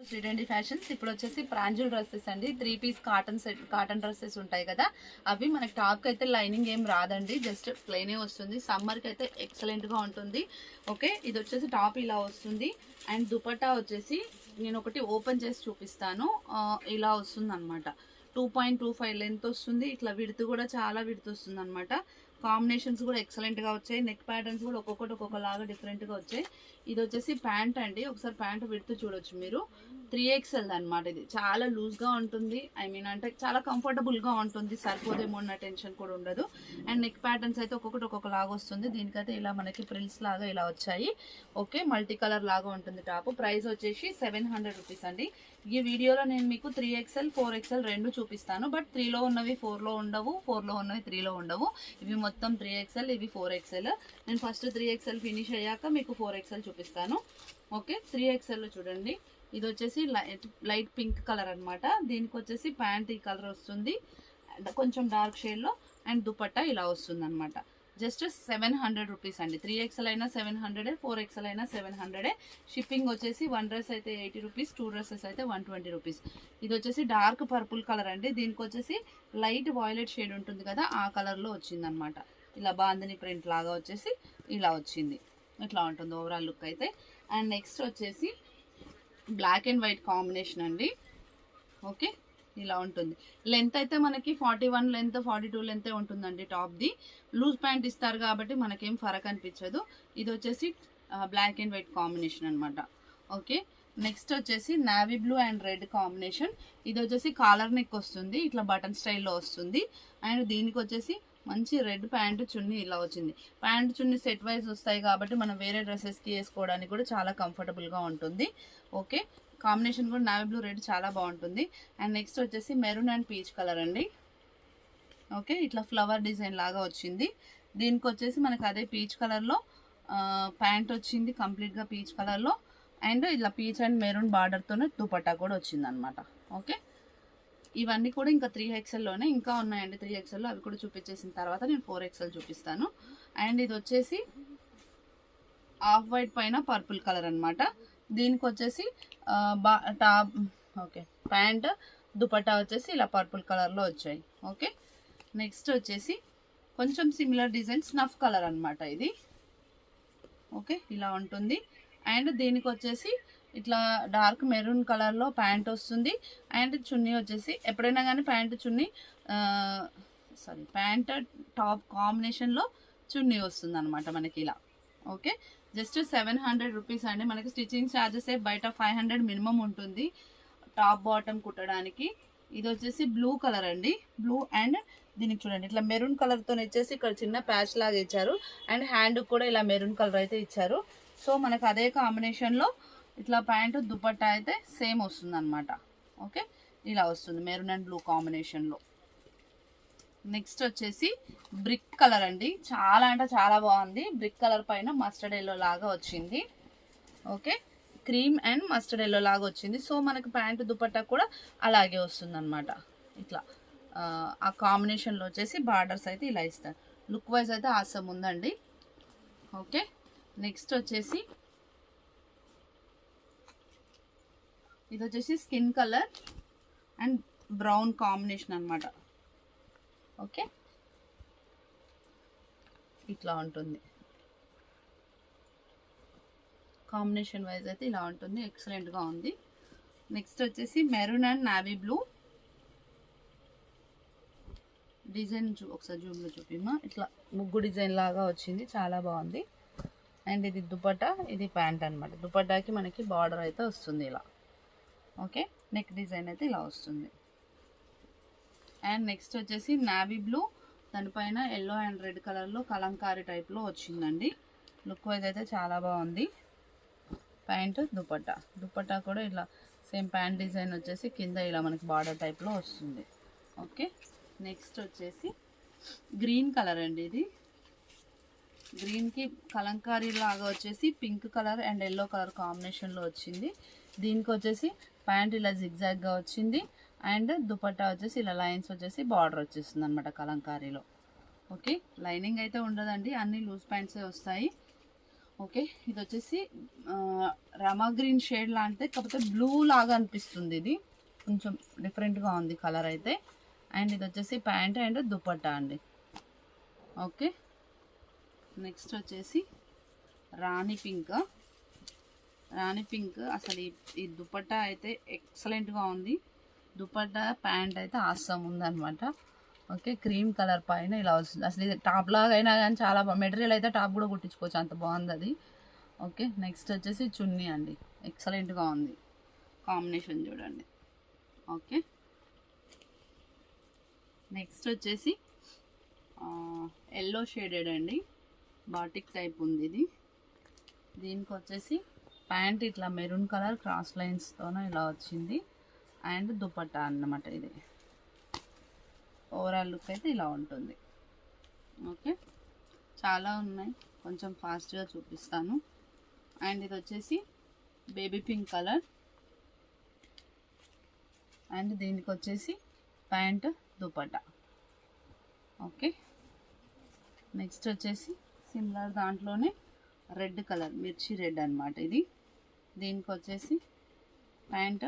Sri Reddy fashions ఇప్పుడు వచ్చేసి ప్రాంజుల్ dresses అండి. 3 పీస్ కాటన్ డ్రెస్సెస్ ఉంటాయి కదా, అవి మనకి టాప్కి అయితే లైనింగ్ ఏం రాదండి, జస్ట్ ప్లెయినే వస్తుంది. సమ్మర్కి అయితే ఎక్సలెంట్గా ఉంటుంది. ఓకే, ఇది వచ్చేసి టాప్ ఇలా వస్తుంది. అండ్ దుపట్టా వచ్చేసి నేను ఒకటి ఓపెన్ చేసి చూపిస్తాను. ఇలా వస్తుంది అనమాట. 2.25 లెంత్ వస్తుంది. ఇట్లా విడుతు కూడా చాలా విడుతు వస్తుంది అనమాట. కాంబినేషన్స్ కూడా ఎక్సలెంట్గా వచ్చాయి. నెక్ ప్యాటర్న్స్ కూడా ఒక్కొక్కటి ఒక్కొక్కలాగా డిఫరెంట్గా వచ్చాయి. ఇది వచ్చేసి ప్యాంట్ అండి. ఒకసారి ప్యాంట్ విడుతు చూడొచ్చు మీరు. 3XL అనమాట. ఇది చాలా లూజ్గా ఉంటుంది. అంటే చాలా కంఫర్టబుల్గా ఉంటుంది. సరిపోదేమో అన్న టెన్షన్ కూడా ఉండదు. అండ్ నెక్ ప్యాటర్న్స్ అయితే ఒక్కొక్కటి ఒక్కొక్కలాగా వస్తుంది. దీనికైతే ఇలా మనకి ప్రిల్స్ లాగా ఇలా వచ్చాయి. ఓకే, మల్టీ కలర్ లాగా ఉంటుంది టాప్. ప్రైస్ వచ్చేసి 700 రూపీస్ అండి. ఈ వీడియోలో నేను మీకు 3XL 4XL రెండు చూపిస్తాను. బట్ 3లో ఉన్నవి 4లో ఉండవు, 4లో ఉన్నవి 3లో ఉండవు. ఇవి మొత్తం 3XL, ఇవి 4XL. నేను ఫస్ట్ 3XL ఫినిష్ అయ్యాక మీకు 4XL చూపిస్తాను. ఓకే, 3XL చూడండి. ఇది వచ్చేసి లైట్ పింక్ కలర్ అనమాట. దీనికి వచ్చేసి ప్యాంట్ ఈ కలర్ వస్తుంది, కొంచెం డార్క్ షేడ్లో. అండ్ దుపట్టా ఇలా వస్తుంది అనమాట. జస్ట్ 700 రూపీస్ అండి. 3XL అయినా 700, 4XL అయినా 700. షిప్పింగ్ వచ్చేసి 1 డ్రెస్ అయితే 80 రూపీస్, 2 డ్రెస్సెస్ అయితే 120 రూపీస్. ఇది వచ్చేసి డార్క్ పర్పుల్ కలర్ అండి. దీనికి వచ్చేసి లైట్ వాయిలెట్ షేడ్ ఉంటుంది కదా, ఆ కలర్లో వచ్చింది అనమాట. ఇలా బాందిని ప్రింట్ లాగా వచ్చేసి ఇలా వచ్చింది. ఇట్లా ఉంటుంది ఓవరాల్ లుక్ అయితే. అండ్ నెక్స్ట్ వచ్చేసి బ్లాక్ అండ్ వైట్ కాంబినేషన్ అండి. ఓకే, ఇలా ఉంటుంది. లెంత్ అయితే మనకి 41 లెంత్, 42 లెంత్ ఉంటుందండి టాప్ది. లూజ్ ప్యాంట్ ఇస్తారు కాబట్టి మనకేం ఫరక్ అనిపించదు. ఇది వచ్చేసి బ్లాక్ అండ్ వైట్ కాంబినేషన్ అనమాట. ఓకే, నెక్స్ట్ వచ్చేసి navy blue and red combination. ఇది వచ్చేసి కాలర్ నెక్ వస్తుంది, ఇట్లా బటన్ స్టైల్లో వస్తుంది. అండ్ దీనికి వచ్చేసి మంచి రెడ్ ప్యాంటు చున్నీ ఇలా వచ్చింది. ప్యాంటు చున్నీ సెట్ వైజ్ వస్తాయి కాబట్టి మనం వేరే డ్రెస్సెస్కి వేసుకోవడానికి కూడా చాలా కంఫర్టబుల్గా ఉంటుంది. ఓకే, కాంబినేషన్ కూడా నావీ బ్లూ రెడ్ చాలా బాగుంటుంది. అండ్ నెక్స్ట్ వచ్చేసి మెరూన్ అండ్ పీచ్ కలర్ అండి. ఓకే, ఇట్లా ఫ్లవర్ డిజైన్ లాగా వచ్చింది. దీనికి వచ్చేసి మనకు అదే పీచ్ కలర్లో ప్యాంట్ వచ్చింది, కంప్లీట్గా పీచ్ కలర్లో. అండ్ ఇలా పీచ్ అండ్ మెరూన్ బార్డర్తోనే దుపట్టా కూడా వచ్చింది అనమాట. ఓకే, ఇవన్నీ కూడా ఇంకా 3XLలోనే ఇంకా ఉన్నాయండి. 3XLలో అవి కూడా చూపించేసిన తర్వాత నేను 4XL చూపిస్తాను. అండ్ ఇది వచ్చేసి ఆఫ్ వైట్ పైన పర్పుల్ కలర్ అనమాట. దీనికి వచ్చేసి టాప్ ఓకే ప్యాంట్ దుపట్టా వచ్చేసి ఇలా పర్పుల్ కలర్లో వచ్చాయి. ఓకే, నెక్స్ట్ వచ్చేసి కొంచెం సిమిలర్ డిజైన్ స్నఫ్ కలర్ అనమాట ఇది. ఓకే, ఇలా ఉంటుంది. అండ్ దీనికి వచ్చేసి ఇట్లా డార్క్ మెరూన్ కలర్లో ప్యాంట్ వస్తుంది. అండ్ చున్నీ వచ్చేసి ఎప్పుడైనా కానీ ప్యాంట్ చున్నీ ప్యాంట్ టాప్ కాంబినేషన్లో చున్నీ వస్తుంది అనమాట మనకి ఇలా. ఓకే, జస్ట్ 700 రూపీస్ అండి. మనకి స్టిచ్చింగ్ ఛార్జెస్ బయట 500 మినిమం ఉంటుంది టాప్ బాటమ్ కుట్టడానికి. ఇది వచ్చేసి బ్లూ కలర్ అండి. బ్లూ అండ్ దీనికి చూడండి ఇట్లా మెరూన్ కలర్తో వచ్చేసి ఇక్కడ చిన్న ప్యాచ్ లాగా ఇచ్చారు. అండ్ హ్యాండ్ కూడా ఇలా మెరూన్ కలర్ అయితే ఇచ్చారు. సో మనకు అదే కాంబినేషన్లో ఇట్లా ప్యాంటు దుపట్టా అయితే సేమ్ వస్తుంది అనమాట. ఓకే, ఇలా వస్తుంది మెరూన్ అండ్ బ్లూ కాంబినేషన్లో. నెక్స్ట్ వచ్చేసి బ్రిక్ కలర్ అండి. చాలా అంటే చాలా బాగుంది. బ్రిక్ కలర్ పైన మస్టర్డ్ ఎల్లో లాగా వచ్చింది. Okay, cream and mustard yellow లాగా వచ్చింది. సో మనకు ప్యాంటు దుపట్టా కూడా అలాగే వస్తుంది అనమాట. ఇట్లా ఆ కాంబినేషన్లో వచ్చేసి బార్డర్స్ అయితే ఇలా ఇస్తారు. లుక్ వైజ్ అయితే ఆసమ్ ఉందండి. ఓకే, నెక్స్ట్ వచ్చేసి ఇది వచ్చేసి skin colour and brown combination అనమాట. ఓకే, ఇట్లా ఉంటుంది కాంబినేషన్ వైజ్ అయితే ఇలా ఉంటుంది. ఎక్సలెంట్గా ఉంది. నెక్స్ట్ వచ్చేసి maroon and navy blue design ఒకసారి జూమ్లో చూపిమ్మా. ఇట్లా ముగ్గు డిజైన్ లాగా వచ్చింది, చాలా బాగుంది. అండ్ ఇది దుపట్టా, ఇది ప్యాంట్ అనమాట. దుపట్టాకి మనకి బార్డర్ అయితే వస్తుంది ఇలా. ఓకే, నెక్ డిజైన్ అయితే ఇలా వస్తుంది. అండ్ నెక్స్ట్ వచ్చేసి నావీ బ్లూ, దానిపైన ఎల్లో అండ్ రెడ్ కలర్లో కలంకారీ టైప్లో వచ్చిందండి. లుక్ వైజ్ అయితే చాలా బాగుంది. ప్యాంట్ దుపట్టా కూడా ఇలా సేమ్ ప్యాంట్ డిజైన్ వచ్చేసి కింద ఇలా మనకి బార్డర్ టైప్లో వస్తుంది. ఓకే, నెక్స్ట్ వచ్చేసి గ్రీన్ కలర్ అండి. ఇది గ్రీన్కి కలంకారీ లాగా వచ్చేసి pink colour and yellow colour కాంబినేషన్లో వచ్చింది. దీనికి వచ్చేసి ప్యాంట్ ఇలా జిగ్జాగ్గా వచ్చింది. అండ్ దుపట్టా వచ్చేసి ఇలా లైన్స్ వచ్చేసి బార్డర్ వచ్చేస్తుంది అనమాట కలంకారీలో. ఓకే, లైనింగ్ అయితే ఉండదండి, అన్ని లూజ్ ప్యాంట్సే వస్తాయి. ఓకే, ఇది వచ్చేసి రమా గ్రీన్ షేడ్ లాంటిది, కాకపోతే బ్లూ లాగా అనిపిస్తుంది. ఇది కొంచెం డిఫరెంట్గా ఉంది కలర్ అయితే. అండ్ ఇది వచ్చేసి ప్యాంట్ అండ్ దుపట్టా అండి. ఓకే, నెక్స్ట్ వచ్చేసి రాణి పింక్. రాణి పింక్ అసలు ఈ దుపట్టా అయితే ఎక్సలెంట్గా ఉంది. దుపట్టా ప్యాంట్ అయితే ఆసమ్ ఉందన్నమాట. ఓకే, క్రీమ్ కలర్ పైన ఇలా వస్తుంది. అసలు ఇది టాప్ లాగా అయినా కానీ చాలా మెటీరియల్ అయితే టాప్ కూడా కుట్టించుకోవచ్చు, అంత బాగుంది అది. ఓకే, నెక్స్ట్ వచ్చేసి చున్నీ అండి, ఎక్సలెంట్గా ఉంది. కాంబినేషన్ చూడండి. ఓకే, నెక్స్ట్ వచ్చేసి ఎల్లో షేడెడ్ అండి, బాటిక్ టైప్ ఉంది ఇది. దీనికి వచ్చేసి ప్యాంట్ ఇట్లా మెరూన్ కలర్ క్రాస్ లైన్స్తోనే ఇలా వచ్చింది. అండ్ దుపట్టా అన్నమాట ఇది. ఓవరాల్ లుక్ అయితే ఇలా ఉంటుంది. ఓకే, చాలా ఉన్నాయి, కొంచెం ఫాస్ట్గా చూపిస్తాను. అండ్ ఇది వచ్చేసి బేబీ పింక్ కలర్. అండ్ దీనికి వచ్చేసి ప్యాంట్ దుపట్టా. ఓకే, నెక్స్ట్ వచ్చేసి సిమిలర్ దాంట్లోనే రెడ్ కలర్, మిర్చి రెడ్ అనమాట ఇది. దీనికి వచ్చేసి pant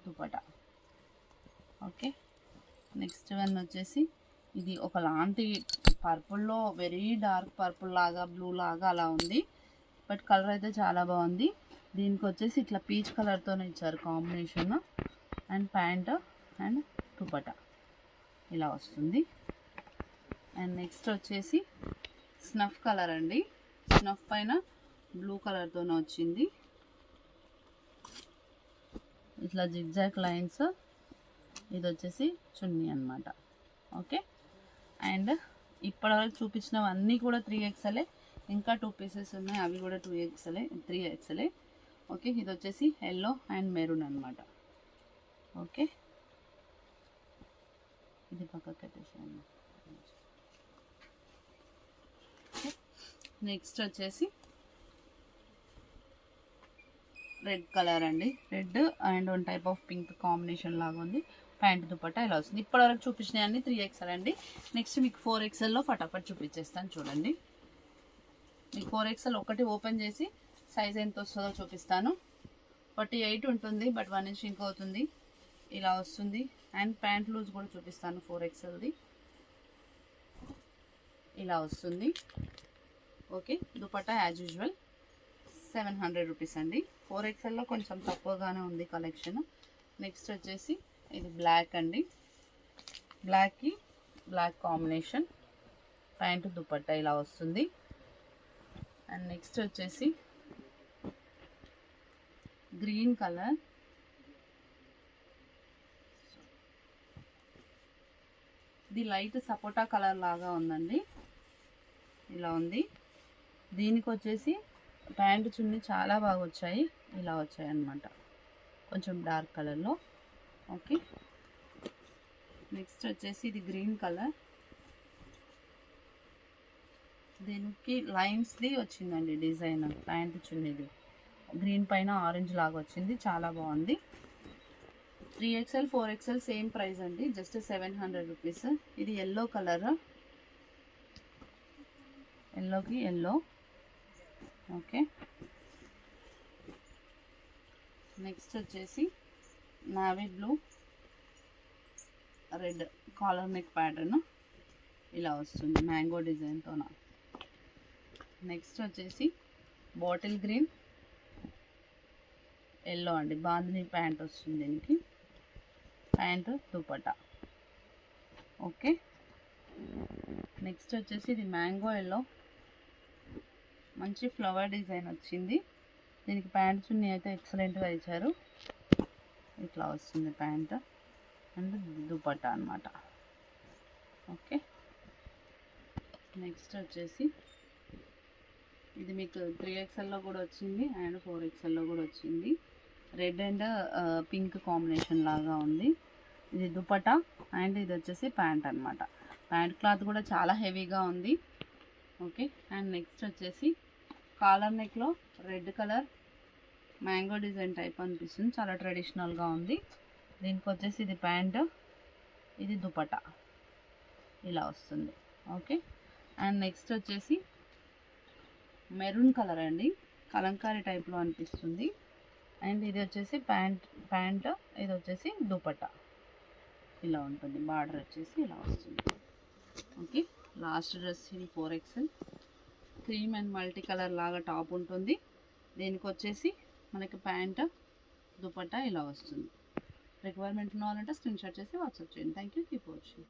dupatta. Okay, next one వచ్చేసి ఇది ఒకలాంటి పర్పుల్లో వెరీ డార్క్ పర్పుల్ లాగా బ్లూ లాగా అలా ఉంది, బట్ కలర్ అయితే చాలా బాగుంది. దీనికి వచ్చేసి ఇట్లా పీచ్ కలర్తోనే ఇచ్చారు combination. And pant and dupatta ఇలా వస్తుంది. అండ్ నెక్స్ట్ వచ్చేసి స్నఫ్ కలర్ అండి, స్నఫ్ పైన బ్లూ కలర్తోనే వచ్చింది. ఇట్లా జిగ్జాగ్ లైన్స్. ఇది వచ్చేసి చున్నీ అనమాట. ఓకే, అండ్ ఇప్పటివరకు చూపించినవన్నీ కూడా 3XL. ఇంకా 2 పీసెస్ ఉన్నాయి, అవి కూడా 2XL 3XL. ఓకే, ఇది వచ్చేసి ఎల్లో అండ్ మెరూన్ అనమాట. ఓకే, ఇది పక్కకి పెట్టేసాను. నెక్స్ట్ వచ్చేసి రెడ్ కలర్ అండి, red and one type of pink combination లాగా ఉంది. ప్యాంట్ దుపట్టా ఇలా వస్తుంది. ఇప్పటివరకు చూపించినవి అన్ని 3XL అండి. నెక్స్ట్ మీకు 4XLలో ఫటాఫట్ చూపించేస్తాను చూడండి. మీకు 4XL ఒకటి ఓపెన్ చేసి సైజ్ ఎంత వస్తుందో చూపిస్తాను. 48 ఉంటుంది, బట్ 1 ఇంచ్ ఇంక్ అవుతుంది, ఇలా వస్తుంది. అండ్ ప్యాంట్ లూజ్ కూడా చూపిస్తాను 4XLది, ఇలా వస్తుంది. Okay, dupatta as usual 700 rupees అండి. 4XLలో కొంచెం తక్కువగానే ఉంది కలెక్షన్. నెక్స్ట్ వచ్చేసి ఇది బ్లాక్ అండి, బ్లాక్కి బ్లాక్ కాంబినేషన్, ప్యాంట్ దుపట్టా ఇలా వస్తుంది. అండ్ నెక్స్ట్ వచ్చేసి గ్రీన్ కలర్, ఇది లైట్ సపోటా కలర్ లాగా ఉందండి, ఇలా ఉంది. దీనికి వచ్చేసి ప్యాంట్ చున్నీ చాలా బాగా వచ్చాయి, ఇలా వచ్చాయి అన్నమాట, కొంచెం డార్క్ కలర్లో. ఓకే, నెక్స్ట్ వచ్చేసి ఇది గ్రీన్ కలర్, దీనికి లైన్స్ది వచ్చిందండి డిజైన్. ప్యాంట్ చున్నీది గ్రీన్ పైన ఆరెంజ్ లాగా వచ్చింది, చాలా బాగుంది. 3XL 4XL సేమ్ ప్రైస్ అండి, జస్ట్ 700 రూపీస్. ఇది ఎల్లో కలర్, ఎల్లోకి ఎల్లో. ఓకే, నెక్స్ట్ వచ్చేసి navy blue red collar neck pattern ఇలా వస్తుంది మ్యాంగో డిజైన్తో. నెక్స్ట్ వచ్చేసి బాటిల్ గ్రీన్ ఎల్లో అండి, బాందిని ప్యాంట్ వస్తుంది దీనికి, ప్యాంటు దుపట్టా. ఓకే, నెక్స్ట్ వచ్చేసి ఇది మ్యాంగో ఎల్లో, మంచి ఫ్లవర్ డిజైన్ వచ్చింది. దీనికి ప్యాంట్ చున్నీ అయితే ఎక్సలెంట్గా ఇచ్చారు, ఇట్లా వస్తుంది ప్యాంట్ అండ్ దుపట్టా అనమాట. ఓకే, నెక్స్ట్ వచ్చేసి ఇది మీకు 3XLలో కూడా వచ్చింది అండ్ 4XLలో కూడా వచ్చింది. రెడ్ అండ్ పింక్ కాంబినేషన్ లాగా ఉంది. ఇది దుపట్టా అండ్ ఇది వచ్చేసి ప్యాంట్ అనమాట. ప్యాంట్ క్లాత్ కూడా చాలా హెవీగా ఉంది. ఓకే, అండ్ నెక్స్ట్ వచ్చేసి కాలర్ నెక్లో red colour mango design type అనిపిస్తుంది, చాలా ట్రెడిషనల్గా ఉంది. దీనికి వచ్చేసి ఇది ప్యాంట్, ఇది దుపట్టా ఇలా వస్తుంది. ఓకే, అండ్ నెక్స్ట్ వచ్చేసి మెరూన్ కలర్ అండి, కలంకారీ టైప్లో అనిపిస్తుంది. అండ్ ఇది వచ్చేసి ప్యాంట్ ఇది వచ్చేసి దుపట్టా ఇలా ఉంటుంది. బార్డర్ వచ్చేసి ఇలా వస్తుంది. ఓకే, లాస్ట్ డ్రెస్ ఇది 4XL cream and multi colour లాగా టాప్ ఉంటుంది. దీనికి వచ్చేసి మనకి ప్యాంట్ దుపట్టా ఇలా వస్తుంది. రిక్వైర్మెంట్ ఉన్న వాళ్ళంటే స్క్రీన్ షాట్ చేసి వాట్సాప్ చేయండి. Thank you, keep watching.